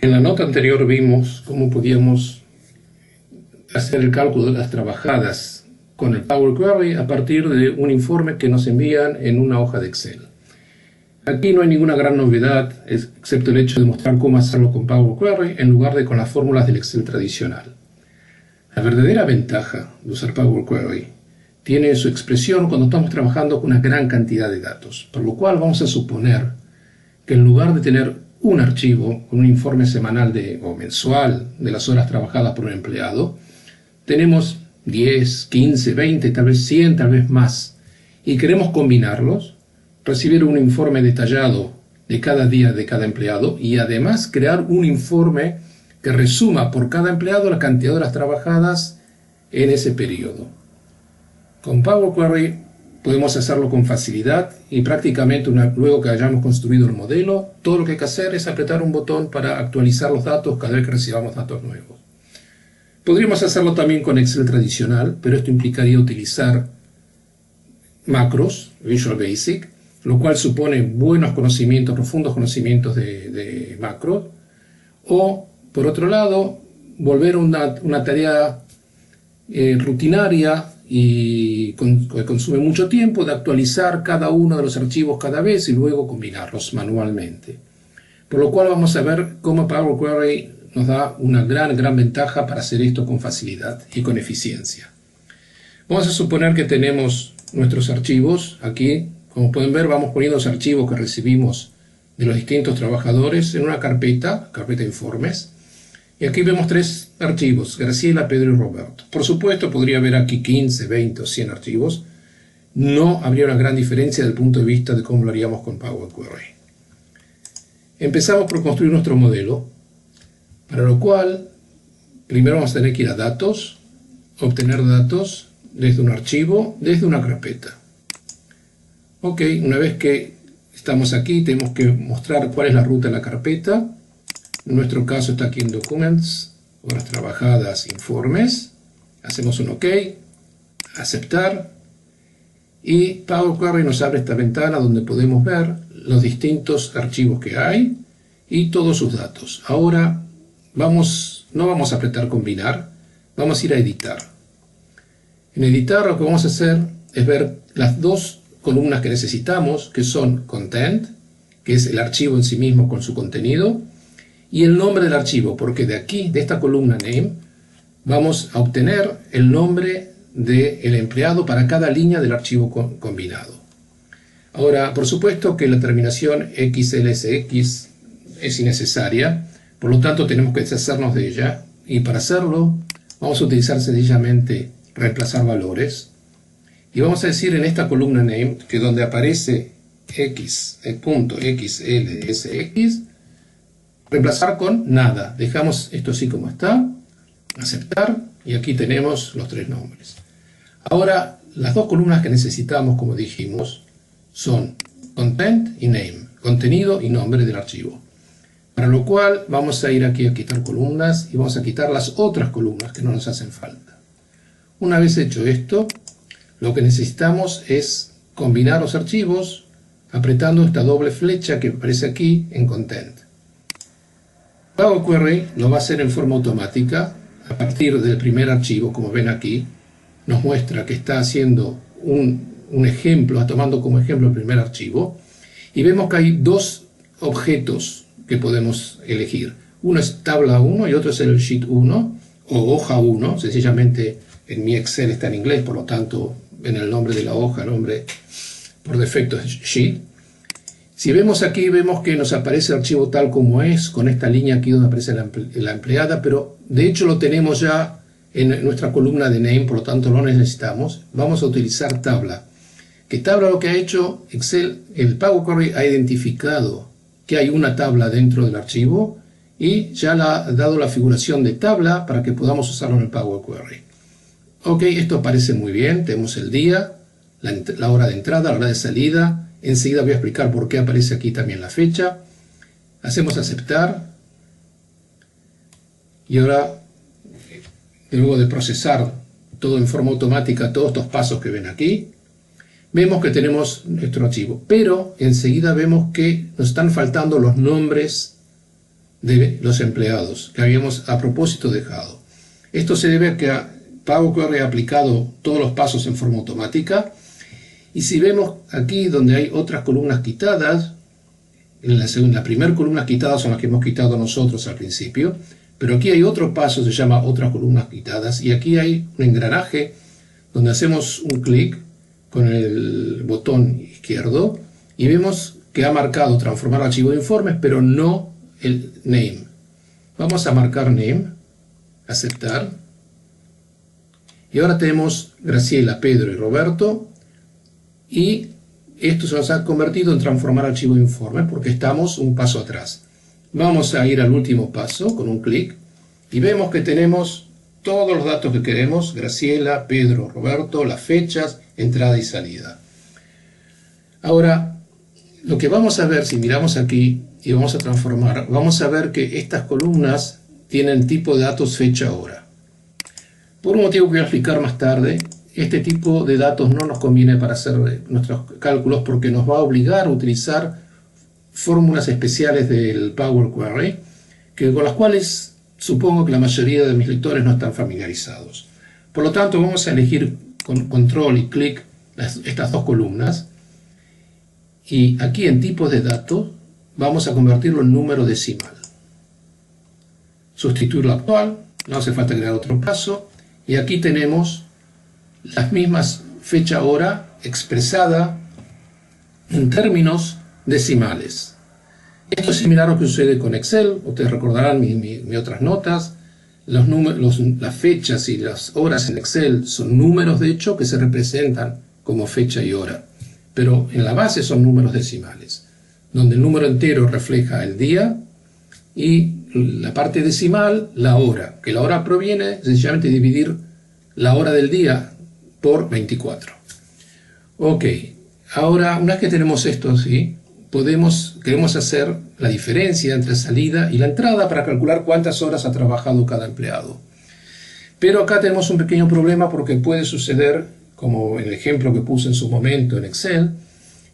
En la nota anterior vimos cómo podíamos hacer el cálculo de las trabajadas con el Power Query a partir de un informe que nos envían en una hoja de Excel. Aquí no hay ninguna gran novedad, excepto el hecho de mostrar cómo hacerlo con Power Query en lugar de con las fórmulas del Excel tradicional. La verdadera ventaja de usar Power Query tiene su expresión cuando estamos trabajando con una gran cantidad de datos, por lo cual vamos a suponer que en lugar de tener un archivo con un informe semanal o mensual de las horas trabajadas por un empleado, tenemos 10, 15, 20, tal vez 100, tal vez más, y queremos combinarlos, recibir un informe detallado de cada día de cada empleado y además crear un informe que resuma por cada empleado la cantidad de horas trabajadas en ese periodo. Con Power Query podemos hacerlo con facilidad y prácticamente luego que hayamos construido el modelo, todo lo que hay que hacer es apretar un botón para actualizar los datos cada vez que recibamos datos nuevos. Podríamos hacerlo también con Excel tradicional, pero esto implicaría utilizar macros, Visual Basic, lo cual supone buenos conocimientos, profundos conocimientos de macros, o por otro lado, volver una tarea rutinaria y que consume mucho tiempo de actualizar cada uno de los archivos cada vez y luego combinarlos manualmente. Por lo cual vamos a ver cómo Power Query nos da una gran ventaja para hacer esto con facilidad y con eficiencia. Vamos a suponer que tenemos nuestros archivos. Aquí, como pueden ver, vamos poniendo los archivos que recibimos de los distintos trabajadores en una carpeta informes. Y aquí vemos 3 archivos, Graciela, Pedro y Roberto. Por supuesto, podría haber aquí 15, 20 o 100 archivos. No habría una gran diferencia desde el punto de vista de cómo lo haríamos con Power Query. Empezamos por construir nuestro modelo, para lo cual primero vamos a tener que ir a Datos, obtener datos desde un archivo, desde una carpeta. Ok, una vez que estamos aquí, tenemos que mostrar cuál es la ruta de la carpeta. En nuestro caso está aquí en Documents, horas trabajadas, informes. Hacemos un OK, aceptar. Y Power Query nos abre esta ventana donde podemos ver los distintos archivos que hay y todos sus datos. Ahora no vamos a apretar combinar, vamos a ir a editar. En editar lo que vamos a hacer es ver las 2 columnas que necesitamos, que son Content, que es el archivo en sí mismo con su contenido, y el nombre del archivo, porque de aquí, de esta columna Name, vamos a obtener el nombre del empleado para cada línea del archivo combinado. Ahora, por supuesto que la terminación XLSX es innecesaria, por lo tanto tenemos que deshacernos de ella, y para hacerlo vamos a utilizar sencillamente reemplazar valores, y vamos a decir en esta columna Name que donde aparece x.xlsx, reemplazar con nada. Dejamos esto así como está, aceptar, y aquí tenemos los 3 nombres. Ahora, las 2 columnas que necesitamos, como dijimos, son Content y Name, contenido y nombre del archivo. Para lo cual vamos a ir aquí a quitar columnas y vamos a quitar las otras columnas que no nos hacen falta. Una vez hecho esto, lo que necesitamos es combinar los archivos apretando esta doble flecha que aparece aquí en Content. Power Query lo va a hacer en forma automática a partir del primer archivo, como ven aquí. Nos muestra que está haciendo un ejemplo, tomando como ejemplo el primer archivo. Y vemos que hay 2 objetos que podemos elegir. Uno es tabla 1 y otro es el sheet 1 o hoja 1. Sencillamente en mi Excel está en inglés, por lo tanto en el nombre de la hoja, el nombre por defecto es sheet. Si vemos aquí, vemos que nos aparece el archivo tal como es, con esta línea aquí donde aparece la empleada, pero de hecho lo tenemos ya en nuestra columna de Name, por lo tanto no necesitamos. Vamos a utilizar tabla. Que tabla lo que ha hecho Excel, el Power Query ha identificado que hay una tabla dentro del archivo y ya le ha dado la figuración de tabla para que podamos usarlo en el Power Query. Ok, esto parece muy bien. Tenemos el día, la hora de entrada, la hora de salida. Enseguida voy a explicar por qué aparece aquí también la fecha. Hacemos aceptar. Y ahora, luego de procesar todo en forma automática, todos estos pasos que ven aquí, vemos que tenemos nuestro archivo, pero enseguida vemos que nos están faltando los nombres de los empleados que habíamos a propósito dejado. Esto se debe a que Power Query ha aplicado todos los pasos en forma automática, y si vemos aquí donde hay otras columnas quitadas, en la primera columna quitada son las que hemos quitado nosotros al principio, pero aquí hay otro paso, se llama otras columnas quitadas, y aquí hay un engranaje donde hacemos un clic con el botón izquierdo y vemos que ha marcado transformar archivo de informes, pero no el name. Vamos a marcar name, aceptar, y ahora tenemos Graciela, Pedro y Roberto, y esto se nos ha convertido en transformar archivo de informes porque estamos un paso atrás. Vamos a ir al último paso con un clic y vemos que tenemos todos los datos que queremos: Graciela, Pedro, Roberto, las fechas, entrada y salida. Ahora, lo que vamos a ver, si miramos aquí y vamos a transformar, vamos a ver que estas columnas tienen tipo de datos fecha hora. Por un motivo que voy a explicar más tarde, este tipo de datos no nos conviene para hacer nuestros cálculos porque nos va a obligar a utilizar fórmulas especiales del Power Query, con las cuales supongo que la mayoría de mis lectores no están familiarizados. Por lo tanto, vamos a elegir con control y clic estas dos columnas, y aquí en tipos de datos vamos a convertirlo en número decimal. Sustituir lo actual, no hace falta crear otro paso, y aquí tenemos las mismas fecha-hora expresada en términos decimales. Esto es similar a lo que sucede con Excel. Ustedes recordarán mis otras notas. Las fechas y las horas en Excel son números de hecho que se representan como fecha y hora, pero en la base son números decimales, donde el número entero refleja el día y la parte decimal la hora, que la hora proviene sencillamente de dividir la hora del día por 24. Ok, ahora una vez que tenemos esto, ¿sí?, queremos hacer la diferencia entre salida y la entrada para calcular cuántas horas ha trabajado cada empleado. Pero acá tenemos un pequeño problema porque puede suceder, como en el ejemplo que puse en su momento en Excel,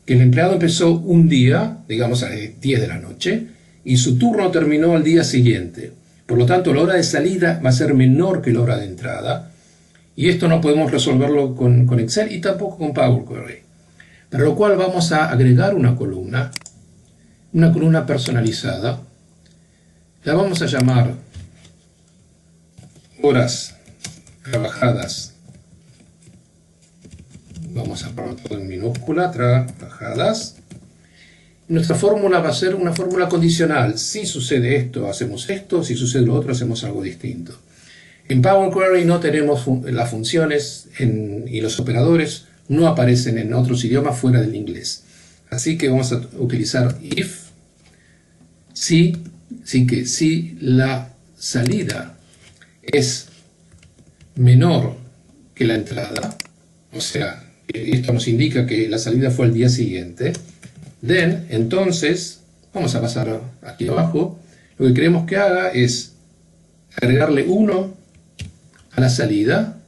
que el empleado empezó un día, digamos a las 10 de la noche, y su turno terminó al día siguiente. Por lo tanto, la hora de salida va a ser menor que la hora de entrada, y esto no podemos resolverlo con Excel y tampoco con Power Query. Para lo cual vamos a agregar una columna personalizada. La vamos a llamar horas trabajadas. Vamos a poner todo en minúscula, trabajadas. Nuestra fórmula va a ser una fórmula condicional. Si sucede esto, hacemos esto. Si sucede lo otro, hacemos algo distinto. En Power Query no tenemos las funciones y los operadores no aparecen en otros idiomas fuera del inglés. Así que vamos a utilizar if, si la salida es menor que la entrada, o sea, esto nos indica que la salida fue al día siguiente, then, entonces, vamos a pasar aquí abajo, lo que queremos que haga es agregarle 1 a la salida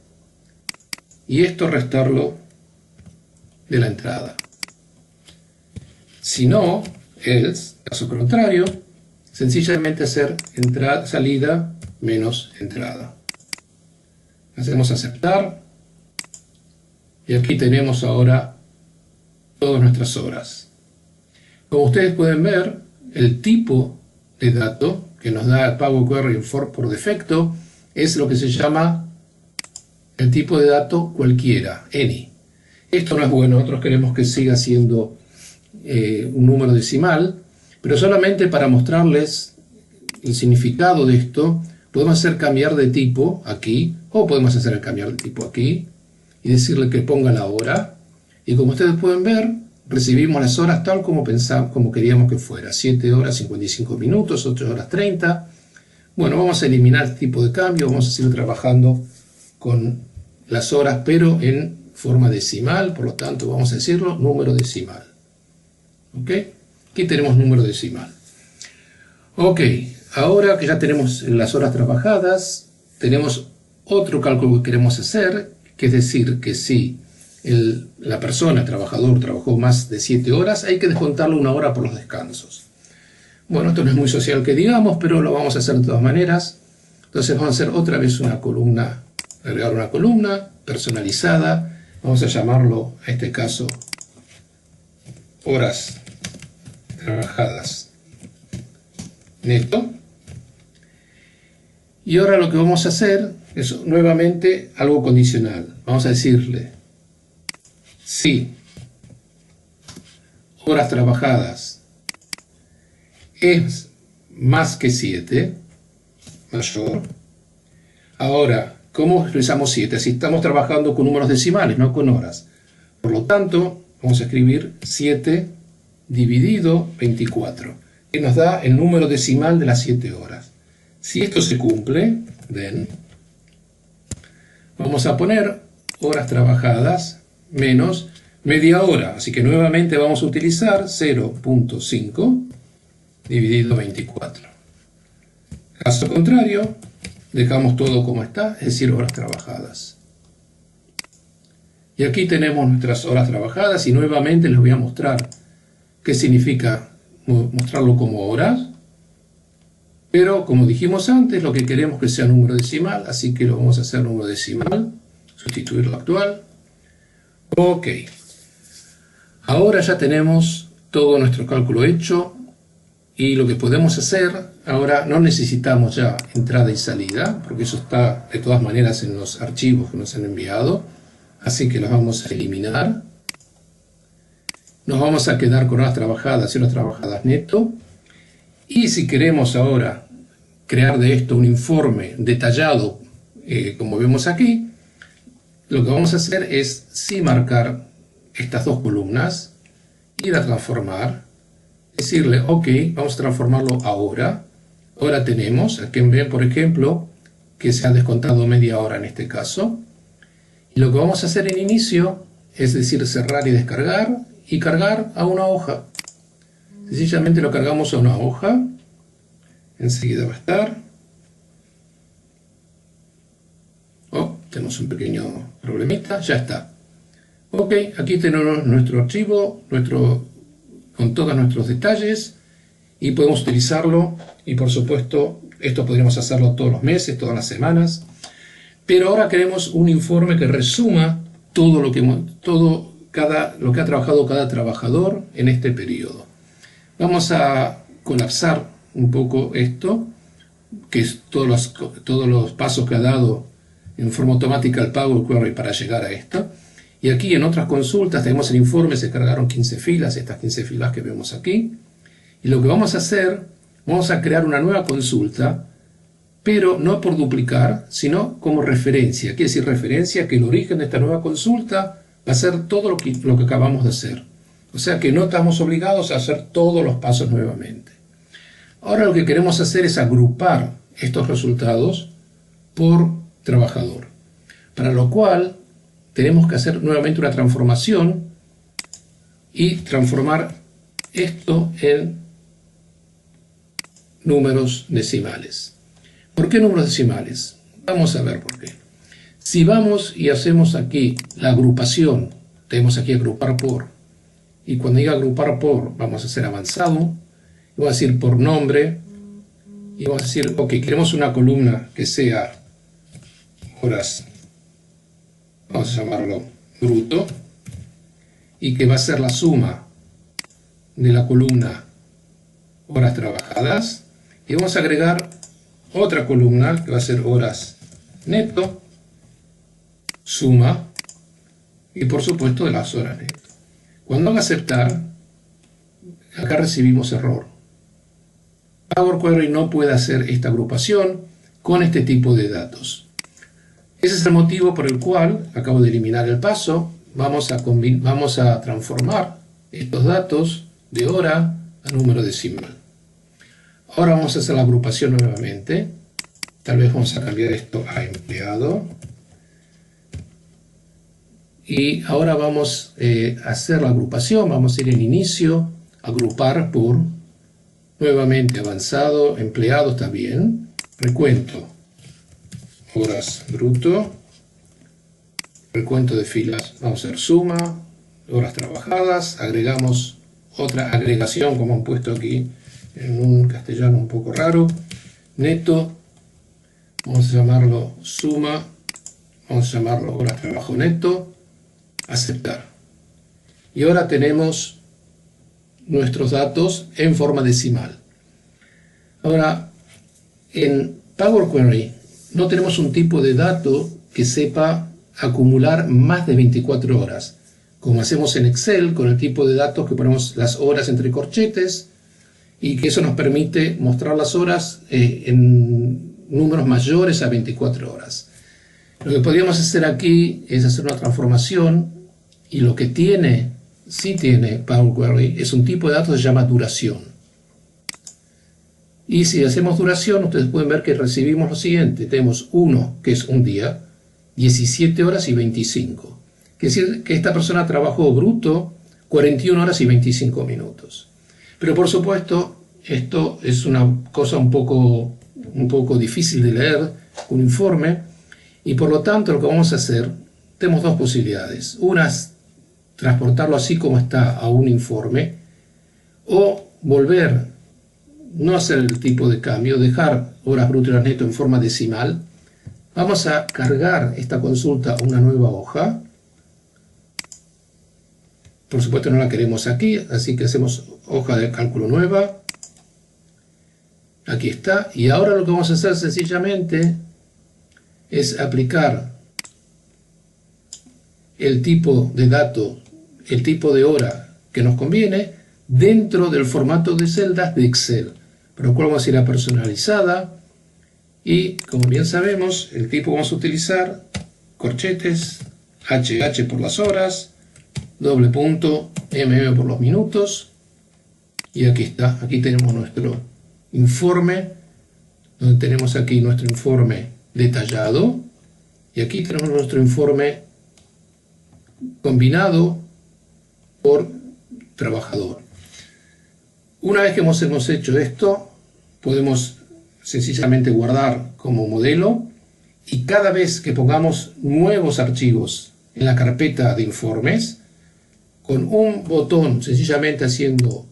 y esto restarlo de la entrada. Si no, else, caso contrario, sencillamente hacer salida menos entrada. Hacemos aceptar y aquí tenemos ahora todas nuestras horas. Como ustedes pueden ver, el tipo de dato que nos da el Power Query por defecto es lo que se llama el tipo de dato cualquiera, any. Esto no es bueno, nosotros queremos que siga siendo un número decimal, pero solamente para mostrarles el significado de esto, podemos hacer cambiar de tipo aquí, o podemos hacer el cambiar de tipo aquí, y decirle que ponga la hora, y como ustedes pueden ver, recibimos las horas tal como queríamos que fuera, 7 horas 55 minutos, 8 horas 30, bueno, vamos a eliminar este tipo de cambio, vamos a seguir trabajando con las horas, pero en forma decimal, por lo tanto vamos a decirlo número decimal. ¿Ok? Aquí tenemos número decimal. Ok, ahora que ya tenemos las horas trabajadas, tenemos otro cálculo que queremos hacer, que es decir, que si la persona, el trabajador, trabajó más de 7 horas, hay que descontarle 1 hora por los descansos. Bueno, esto no es muy social que digamos, pero lo vamos a hacer de todas maneras. Entonces vamos a hacer otra vez una columna, agregar una columna personalizada. Vamos a llamarlo, en este caso, horas trabajadas neto. Y ahora lo que vamos a hacer es nuevamente algo condicional. Vamos a decirle si horas trabajadas es más que 7, mayor. Ahora, ¿cómo expresamos 7? Si estamos trabajando con números decimales, no con horas. Por lo tanto, vamos a escribir 7 dividido 24, que nos da el número decimal de las 7 horas. Si esto se cumple, ven, vamos a poner horas trabajadas menos media hora. Así que nuevamente vamos a utilizar 0.5 dividido 24. Caso contrario, dejamos todo como está, es decir, horas trabajadas. Y aquí tenemos nuestras horas trabajadas y nuevamente les voy a mostrar qué significa mostrarlo como horas. Pero como dijimos antes, lo que queremos es que sea número decimal, así que lo vamos a hacer número decimal, sustituir lo actual. Ok. Ahora ya tenemos todo nuestro cálculo hecho y lo que podemos hacer, ahora no necesitamos ya entrada y salida, porque eso está de todas maneras en los archivos que nos han enviado, así que los vamos a eliminar. Nos vamos a quedar con horas trabajadas y horas trabajadas neto. Y si queremos ahora crear de esto un informe detallado, como vemos aquí, lo que vamos a hacer es sí marcar estas dos columnas, ir a transformar, decirle, ok, vamos a transformarlo ahora. Ahora tenemos, aquí ven por ejemplo, que se ha descontado media hora en este caso. Y lo que vamos a hacer en inicio es decir, cerrar y descargar, y cargar a una hoja. Sencillamente lo cargamos a una hoja, enseguida va a estar. Oh, tenemos un pequeño problemita, ya está. Ok, aquí tenemos nuestro archivo, con todos nuestros detalles, y podemos utilizarlo, y por supuesto, esto podríamos hacerlo todos los meses, todas las semanas, pero ahora queremos un informe que resuma todo lo que ha trabajado cada trabajador en este periodo. Vamos a colapsar un poco esto, que es todos los pasos que ha dado en forma automática el Power Query para llegar a esto. Y aquí en otras consultas tenemos el informe, se cargaron 15 filas, estas 15 filas que vemos aquí. Y lo que vamos a hacer, vamos a crear una nueva consulta, pero no por duplicar, sino como referencia. Quiere decir referencia que el origen de esta nueva consulta va a ser todo lo que acabamos de hacer. O sea que no estamos obligados a hacer todos los pasos nuevamente. Ahora lo que queremos hacer es agrupar estos resultados por trabajador. Para lo cual tenemos que hacer nuevamente una transformación y transformar esto en números decimales. ¿Por qué números decimales? Vamos a ver por qué. Si vamos y hacemos aquí la agrupación, tenemos aquí agrupar por, y cuando diga agrupar por, vamos a hacer avanzado, y vamos a decir por nombre, y vamos a decir, ok, queremos una columna que sea horas, vamos a llamarlo bruto, y que va a ser la suma de la columna horas trabajadas, y vamos a agregar otra columna que va a ser horas neto, suma, y por supuesto de las horas neto. Cuando haga aceptar, acá recibimos error. Power Query no puede hacer esta agrupación con este tipo de datos. Ese es el motivo por el cual, acabo de eliminar el paso, vamos a transformar estos datos de hora a número decimal. Ahora vamos a hacer la agrupación nuevamente. Tal vez vamos a cambiar esto a empleado. Y ahora vamos a hacer la agrupación. Vamos a ir en inicio, agrupar por, nuevamente avanzado, empleado está bien. Recuento. Horas bruto, recuento de filas. Vamos a hacer suma, horas trabajadas, agregamos otra agregación como han puesto aquí en un castellano un poco raro, neto, vamos a llamarlo suma, vamos a llamarlo horas de trabajo neto, aceptar. Y ahora tenemos nuestros datos en forma decimal. Ahora, en Power Query no tenemos un tipo de dato que sepa acumular más de 24 horas, como hacemos en Excel con el tipo de datos que ponemos las horas entre corchetes, y que eso nos permite mostrar las horas en números mayores a 24 horas. Lo que podríamos hacer aquí es hacer una transformación, y lo que sí tiene Power Query es un tipo de datos que se llama duración. Y si hacemos duración, ustedes pueden ver que recibimos lo siguiente. Tenemos 1, que es un día, 17 horas y 25. Quiere decir que esta persona trabajó bruto 41 horas y 25 minutos. Pero por supuesto, esto es una cosa un poco difícil de leer, un informe, y por lo tanto lo que vamos a hacer, tenemos dos posibilidades. Una es transportarlo así como está a un informe, o volver, no hacer el tipo de cambio, dejar horas brutas y horas neto en forma decimal. Vamos a cargar esta consulta a una nueva hoja. Por supuesto no la queremos aquí, así que hacemos hoja de cálculo nueva. Aquí está. Y ahora lo que vamos a hacer sencillamente es aplicar el tipo de dato, el tipo de hora que nos conviene dentro del formato de celdas de Excel. Por lo cual vamos a ir a personalizada y, como bien sabemos, el tipo vamos a utilizar corchetes, HH por las horas, doble punto, por los minutos, y aquí está. Aquí tenemos nuestro informe, donde tenemos aquí nuestro informe detallado, y aquí tenemos nuestro informe combinado por trabajador. Una vez que hemos hecho esto, podemos sencillamente guardar como modelo, y cada vez que pongamos nuevos archivos en la carpeta de informes, con un botón sencillamente haciendo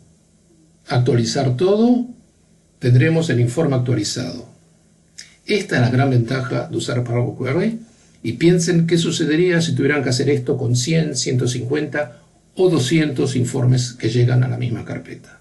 actualizar todo, tendremos el informe actualizado. Esta es la gran ventaja de usar Power Query, y piensen qué sucedería si tuvieran que hacer esto con 100, 150 o 200 informes que llegan a la misma carpeta.